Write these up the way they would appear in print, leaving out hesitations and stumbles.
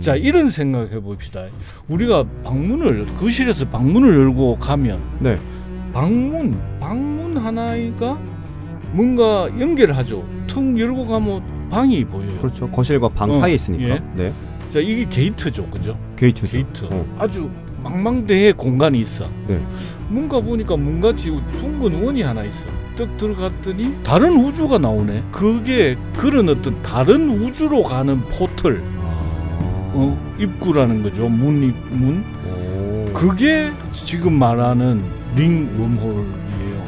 자, 이런 생각해 봅시다. 우리가 거실에서 방문을 열고 가면 네. 방문 하나가 뭔가 연결하죠. 턱 열고 가면 방이 보여요. 그렇죠. 거실과 방 사이에 있으니까. 예. 네. 자, 이게 게이트죠, 그죠? 게이트죠. 게이트. 어. 아주 망망대해 공간이 있어. 네. 뭔가 보니까 문같이 둥근 원이 하나 있어. 딱 들어갔더니 다른 우주가 나오네. 그게 그런 어떤 다른 우주로 가는 포털, 입구라는 거죠. 문. 오. 그게 지금 말하는 링 웜홀이에요.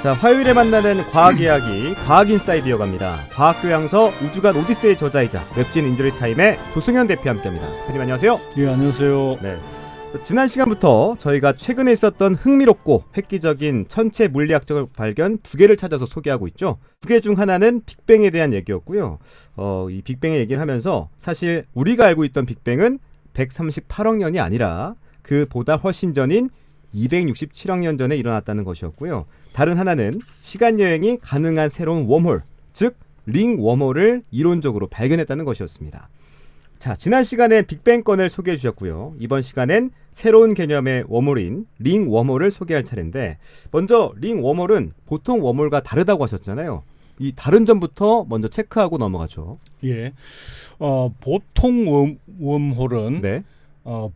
자, 화요일에 만나는 과학 이야기, 과학인사이드 이어갑니다. 과학교양서 우주간 오디세이 저자이자 웹진 인저리타임의 조승현 대표 함께합니다. 대표님 안녕하세요. 예, 안녕하세요. 네. 지난 시간부터 저희가 최근에 있었던 흥미롭고 획기적인 천체 물리학적 발견 2개를 찾아서 소개하고 있죠. 2개 중 하나는 빅뱅에 대한 얘기였고요. 이 빅뱅의 얘기를 하면서 사실 우리가 알고 있던 빅뱅은 138억 년이 아니라 그보다 훨씬 전인 267억 년 전에 일어났다는 것이었고요. 다른 하나는 시간여행이 가능한 새로운 웜홀, 즉 링 웜홀을 이론적으로 발견했다는 것이었습니다. 자, 지난 시간에 빅뱅건을 소개해 주셨고요. 이번 시간엔 새로운 개념의 웜홀인 링 웜홀을 소개할 차례인데, 먼저 링 웜홀은 보통 웜홀과 다르다고 하셨잖아요. 이 다른 점부터 먼저 체크하고 넘어가죠. 예. 보통 웜홀은 네,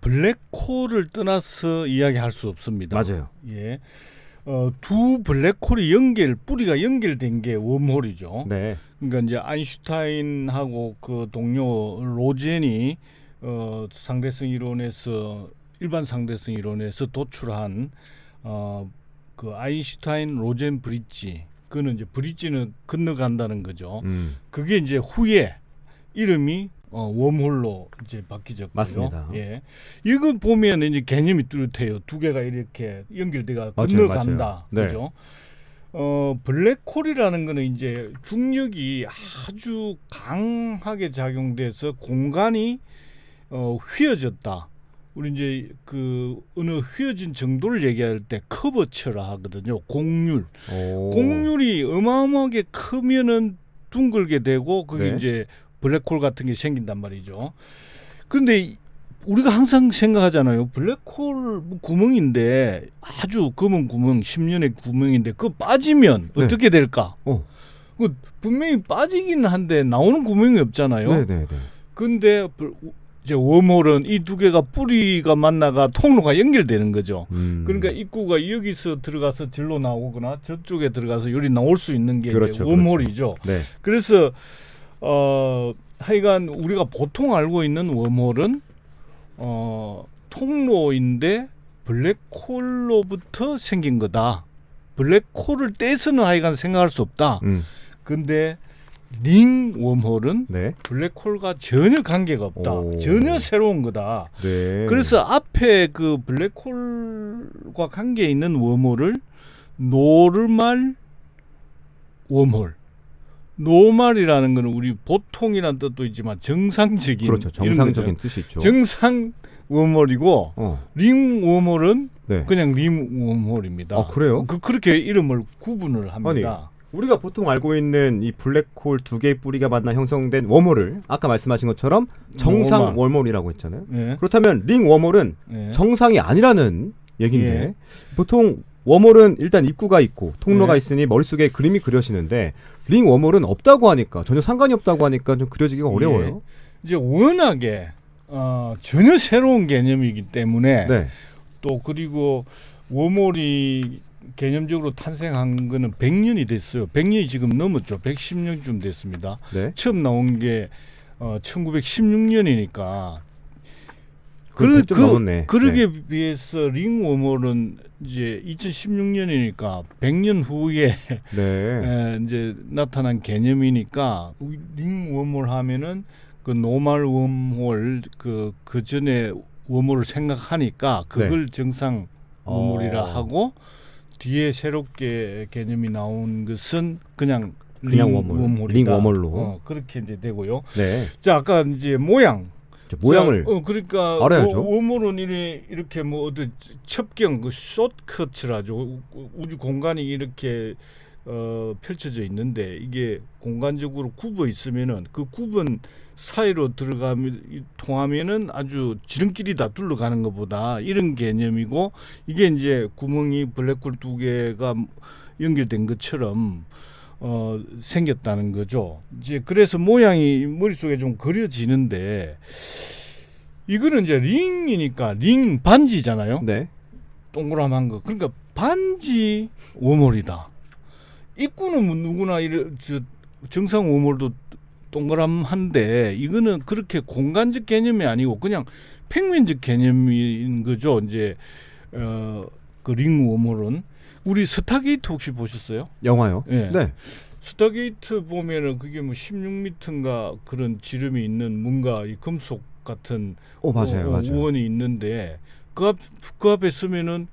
블랙홀을 떠나서 이야기할 수 없습니다. 맞아요. 예. 두 블랙홀이 뿌리가 연결된 게 웜홀이죠. 네, 그러니까 이제 아인슈타인하고 그 동료 로젠이 상대성 이론에서 일반 상대성 이론에서 도출한 그 아인슈타인 로젠 브릿지. 그는 이제 브릿지는 건너간다는 거죠. 그게 이제 후에 이름이 웜홀로 이제 바뀌었고요. 맞습니다. 예, 이거 보면 이제 개념이 뚜렷해요. 두 개가 이렇게 연결돼가 건너간다. 맞아요. 그죠? 블랙홀이라는 거는 이제 중력이 아주 강하게 작용돼서 공간이 휘어졌다. 우리 이제 그 어느 휘어진 정도를 얘기할 때 커버처라 하거든요. 공률이 어마어마하게 크면은 둥글게 되고 그게 네. 이제 블랙홀 같은 게 생긴단 말이죠. 그런데 우리가 항상 생각하잖아요. 블랙홀 구멍인데 아주 검은 구멍, 10년의 구멍인데 그거 빠지면 네. 어떻게 될까? 그 분명히 빠지긴 한데 나오는 구멍이 없잖아요. 네네네. 근데 이제 웜홀은 이 두 개가 뿌리가 만나가 통로가 연결되는 거죠. 그러니까 입구가 여기서 들어가서 절로 나오거나 저쪽에 들어가서 요리 나올 수 있는 게 그렇죠, 이제 웜홀이죠. 그렇죠. 네. 그래서 하여간 우리가 보통 알고 있는 웜홀은 통로인데 블랙홀로부터 생긴 거다. 블랙홀을 떼서는 하여간 생각할 수 없다. 근데 링 웜홀은 네. 블랙홀과 전혀 관계가 없다. 오. 전혀 새로운 거다. 네. 그래서 앞에 그 블랙홀과 관계 있는 웜홀을 노멀 웜홀. 노멀이라는 거는 우리 보통이라는 뜻도 있지만 정상적인, 그렇죠. 정상적인 뜻이 있죠. 정상 웜홀이고 링 웜홀은 네. 그냥 링 웜홀입니다. 아, 그래요? 그렇게 이름을 구분을 합니다. 우리가 보통 알고 있는 이 블랙홀 두 개의 뿌리가 만나 형성된 웜홀을 아까 말씀하신 것처럼 정상 웜홀이라고 했잖아요. 예. 그렇다면 링 웜홀은 예. 정상이 아니라는 얘기인데 예. 보통 웜홀은 일단 입구가 있고 통로가 예. 있으니 머릿속에 그림이 그려지는데 링 웜홀은 없다고 하니까 전혀 상관이 없다고 하니까 좀 그려지기가 어려워요. 예. 이제 워낙에 전혀 새로운 개념이기 때문에 네. 또 그리고 웜홀이 개념적으로 탄생한 거는 100년이 됐어요. 100년이 지금 넘었죠. 110년쯤 됐습니다. 네. 처음 나온 게 1916년이니까 그러기에 비해서 링 웜홀은 이제 2016년이니까 100년 후에 네. 이제 나타난 개념이니까 링 웜홀 하면은 그 노멀 웜홀 그 전에 웜홀을 생각하니까 그걸 정상 웜홀이라 하고 뒤에 새롭게 개념이 나온 것은 그냥 링 웜홀이다. 링 웜홀로 그렇게 이제 되고요. 네. 자, 아까 이제 모양을 그러니까 알아야죠. 웜홀은 이렇게 뭐 어디 첩경 그 숏커트라죠. 우주 공간이 이렇게 펼쳐져 있는데 이게 공간적으로 굽어 있으면은 그 굽은 사이로 들어가면 통하면은 아주 지름길이 다 둘러가는 것보다 이런 개념이고 이게 이제 구멍이 블랙홀 두 개가 연결된 것처럼 생겼다는 거죠. 이제 그래서 모양이 머릿속에 좀 그려지는데 이거는 이제 링이니까 링 반지잖아요. 네. 동그라만 거. 그러니까 반지 워몰이다. 입구는 뭐 누구나 정상 워몰도 동그람한데 이거는 그렇게 공간적 개념이 아니고 그냥 평면적 개념인 거죠. 이제 그 링 워몰은 우리 스타게이트 혹시 보셨어요? 영화요? 예. 네. 스타게이트 보면은 그게 뭐 16m인가 그런 지름이 있는 뭔가 이 금속 같은 맞아요. 맞아요. 우원이 있는데 그 앞에 서면은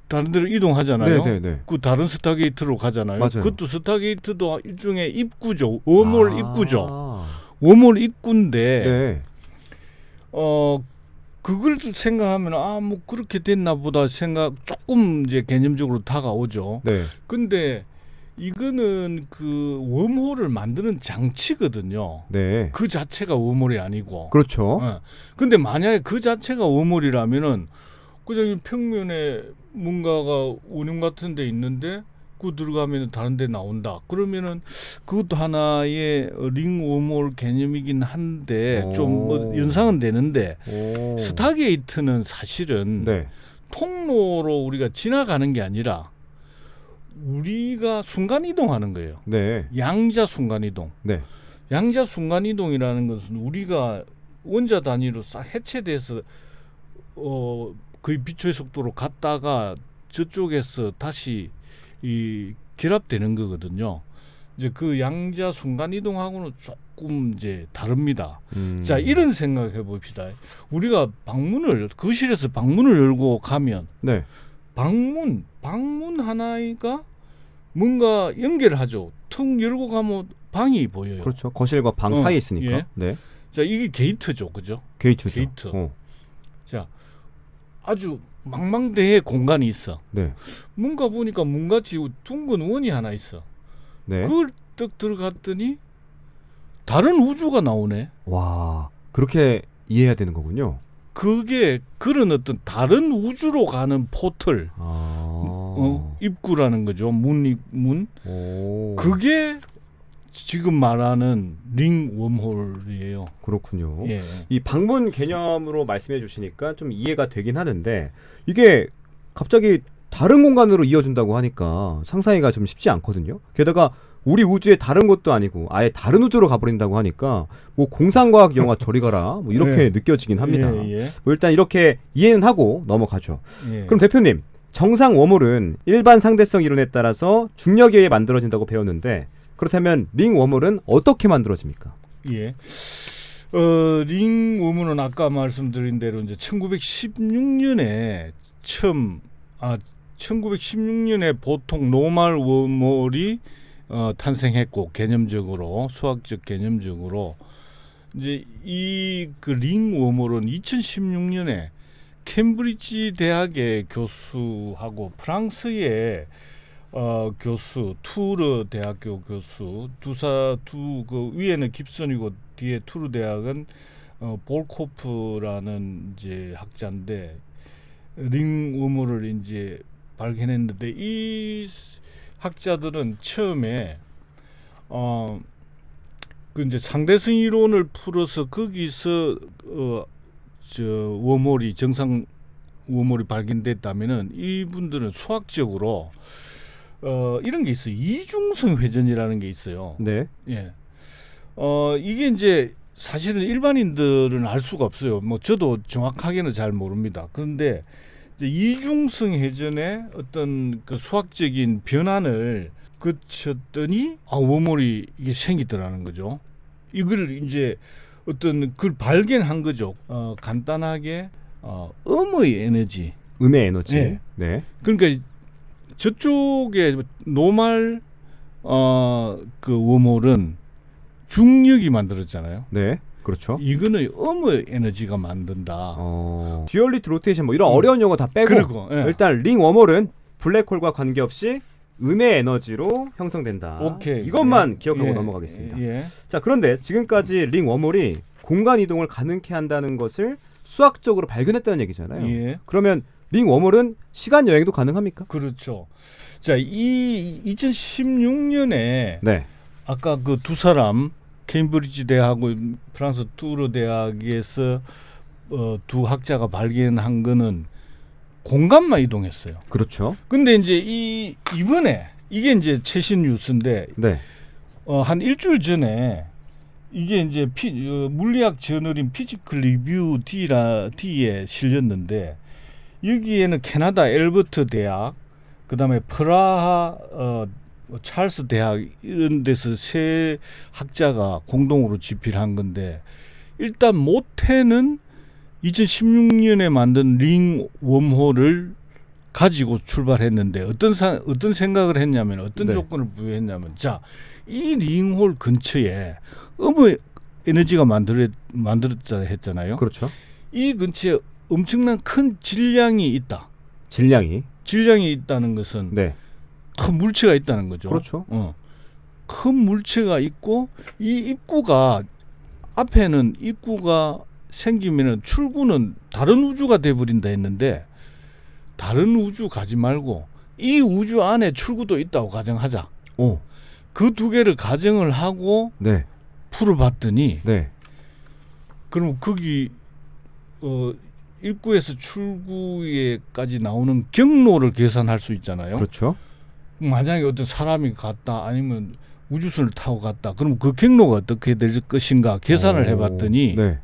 다른 데로 이동하잖아요. 네. 그 다른 스타게이트로 가잖아요. 맞아요. 그것도 스타게이트도 일종의 입구죠. 워몰 입구죠. 아. 워몰 입구인데 네. 그걸 생각하면 뭐 그렇게 됐나 보다 생각 조금 이제 개념적으로 다가오죠. 네. 근데 이거는 그 웜홀을 만드는 장치거든요. 네. 그 자체가 웜홀이 아니고. 그렇죠. 근데 만약에 그 자체가 웜홀이라면은 그냥 평면에 뭔가가 원형 같은 데 있는데 그 들어가면 다른 데 나온다. 그러면은 그것도 하나의 링 웜홀 개념이긴 한데 좀 뭐 연상은 되는데 스타게이트는 사실은 네. 통로로 우리가 지나가는 게 아니라 우리가 순간 이동하는 거예요. 네. 양자 순간 이동. 네. 양자 순간 이동이라는 것은 우리가 원자 단위로 싹 해체돼서 거의 빛의 속도로 갔다가 저쪽에서 다시 이 결합되는 거거든요. 이제 그 양자 순간 이동하고는 조금 이제 다릅니다. 자, 이런 생각해 봅시다. 우리가 거실에서 방문을 열고 가면 네. 방문 하나가 뭔가 연결하죠. 턱 열고 가면 방이 보여요. 그렇죠. 거실과 방 사이에 있으니까. 예. 네. 자, 이게 게이트죠, 그죠? 게이트죠. 게이트. 자, 아주 망망대해 공간이 있어. 네. 뭔가 보니까 문같이 둥근 원이 하나 있어. 네. 그걸 딱 들어갔더니 다른 우주가 나오네. 와, 그렇게 이해해야 되는 거군요. 그게 그런 어떤 다른 우주로 가는 포털, 아. 입구라는 거죠. 문. 오. 그게 지금 말하는 링 웜홀이에요. 그렇군요. 예. 이 방문 개념으로 말씀해 주시니까 좀 이해가 되긴 하는데 이게 갑자기 다른 공간으로 이어준다고 하니까 상상하기가 좀 쉽지 않거든요. 게다가 우리 우주의 다른 곳도 아니고 아예 다른 우주로 가버린다고 하니까 뭐 공상과학 영화 저리 가라 뭐 이렇게 네. 느껴지긴 합니다. 예. 뭐 일단 이렇게 이해는 하고 넘어가죠. 예. 그럼 대표님, 정상 웜홀은 일반 상대성 이론에 따라서 중력에 의해 만들어진다고 배웠는데 그렇다면 링 웜홀은 어떻게 만들어집니까? 예. 링 웜홀은 아까 말씀드린 대로 이제 1916년에 1916년에 보통 노멀 웜홀이 탄생했고 개념적으로 수학적 개념적으로 이제 이 그 링 웜홀은 2016년에 캠브리지 대학의 교수하고 프랑스의 교수 투르 대학교 교수 그 위에는 깁슨이고 뒤에 투르 대학은 볼코프라는 이제 학자인데 링 웜홀을 이제 발견했는데 이 학자들은 처음에 그 이제 상대성 이론을 풀어서 거기서 웜홀이 정상 웜홀이 발견됐다면은 이분들은 수학적으로 이런 게 있어요. 이중성 회전이라는 게 있어요. 네. 예. 이게 이제 사실은 일반인들은 알 수가 없어요. 뭐 저도 정확하게는 잘 모릅니다. 그런데 이제 이중성 회전의 어떤 그 수학적인 변환을 거쳤더니 웜홀이 이게 생기더라는 거죠. 이걸 이제 어떤 그걸 발견한 거죠. 간단하게 음의 에너지. 음의 에너지. 네. 네. 그러니까 저쪽에 노멀 그 웜홀은 중력이 만들었잖아요. 네. 그렇죠. 이거는 음의 에너지가 만든다. 듀얼리티 로테이션 뭐 이런 어려운 용어 다 빼고 그리고 예. 일단 링 웜홀은 블랙홀과 관계없이 음의 에너지로 형성된다. 오케이. 이것만 예. 기억하고 예. 넘어가겠습니다. 예. 자, 그런데 지금까지 링 웜홀이 공간 이동을 가능케 한다는 것을 수학적으로 발견했다는 얘기잖아요. 예. 그러면 링 웜홀은 시간 여행도 가능합니까? 그렇죠. 자, 이 2016년에 네. 아까 그 두 사람 케임브리지 대학하고 프랑스 투르 대학에서 두 학자가 발견한 거는 공간만 이동했어요. 그렇죠. 근데 이제 이번에 이게 이제 최신 뉴스인데 네. 한 일주일 전에 이게 이제 물리학 저널인 피지컬 리뷰 D에 실렸는데 여기에는 캐나다 엘버트 대학, 그다음에 프라하 찰스 대학 이런 데서 세 학자가 공동으로 집필한 건데 일단 모태는 2016년에 만든 링 웜홀을 가지고 출발했는데 어떤 생각을 했냐면 어떤 네. 조건을 부여했냐면 자, 이 링홀 근처에 어머 에너지가 만들었자 했잖아요. 그렇죠. 이 근처에 엄청난 큰 질량이 있다. 질량이. 질량이 있다는 것은 네. 큰 물체가 있다는 거죠. 그렇죠. 큰 물체가 있고 이 입구가 앞에는 입구가 생기면은 출구는 다른 우주가 돼버린다 했는데 다른 우주 가지 말고 이 우주 안에 출구도 있다고 가정하자. 오. 그 두 개를 가정을 하고 네. 풀어봤더니 네. 그럼 거기 입구에서 출구에까지 나오는 경로를 계산할 수 있잖아요. 그렇죠. 만약에 어떤 사람이 갔다 아니면 우주선을 타고 갔다 그럼 그 경로가 어떻게 될 것인가 계산을 해봤더니 네.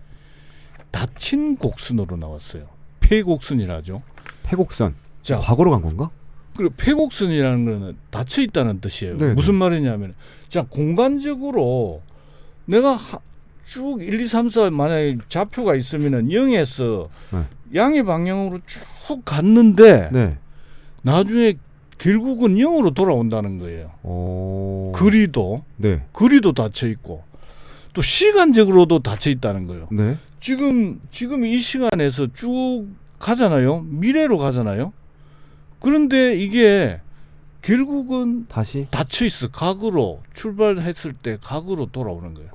닫힌 곡선으로 나왔어요. 폐곡선이라죠. 폐곡선. 자, 과거로 간 건가? 그리고 폐곡선이라는 거는 닫혀 있다는 뜻이에요. 네, 무슨 말이냐면 자, 공간적으로 내가 쭉 1, 2, 3, 4 만약에 좌표가 있으면은 0에서 네. 양의 방향으로 쭉 갔는데 네. 나중에 결국은 0으로 돌아온다는 거예요. 오. 거리도 닫혀 있고 또 시간적으로도 닫혀 있다는 거예요. 네. 지금 이 시간에서 쭉 가잖아요. 미래로 가잖아요. 그런데 이게 결국은 다시. 닫혀 있어. 과거로 출발했을 때 과거로 돌아오는 거예요.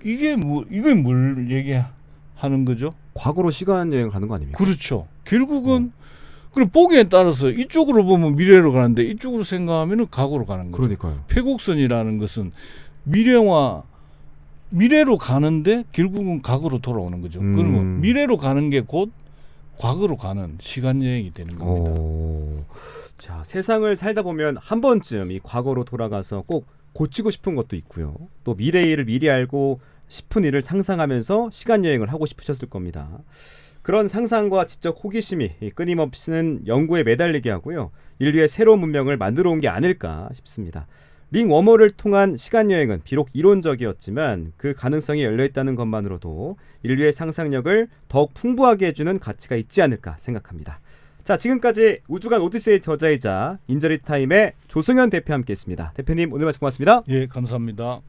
이게 뭘 얘기하는 거죠? 과거로 시간 여행 가는 거 아닙니까? 그렇죠. 결국은 그럼 보기에 따라서 이쪽으로 보면 미래로 가는데 이쪽으로 생각하면은 과거로 가는 거죠. 그러니까요. 폐곡선이라는 것은 미래로 가는데 결국은 과거로 돌아오는 거죠. 그러면 미래로 가는 게 곧 과거로 가는 시간 여행이 되는 겁니다. 자, 세상을 살다 보면 한 번쯤 이 과거로 돌아가서 꼭 고치고 싶은 것도 있고요. 또 미래의 일을 미리 알고 싶은 일을 상상하면서 시간 여행을 하고 싶으셨을 겁니다. 그런 상상과 지적 호기심이 끊임없이는 연구에 매달리게 하고요. 인류의 새로운 문명을 만들어 온 게 아닐까 싶습니다. 링 웜홀을 통한 시간 여행은 비록 이론적이었지만 그 가능성이 열려있다는 것만으로도 인류의 상상력을 더욱 풍부하게 해주는 가치가 있지 않을까 생각합니다. 자, 지금까지 우주간 오디세이 저자이자 인저리타임의 조승현 대표와 함께했습니다. 대표님 오늘 말씀 고맙습니다. 예, 감사합니다.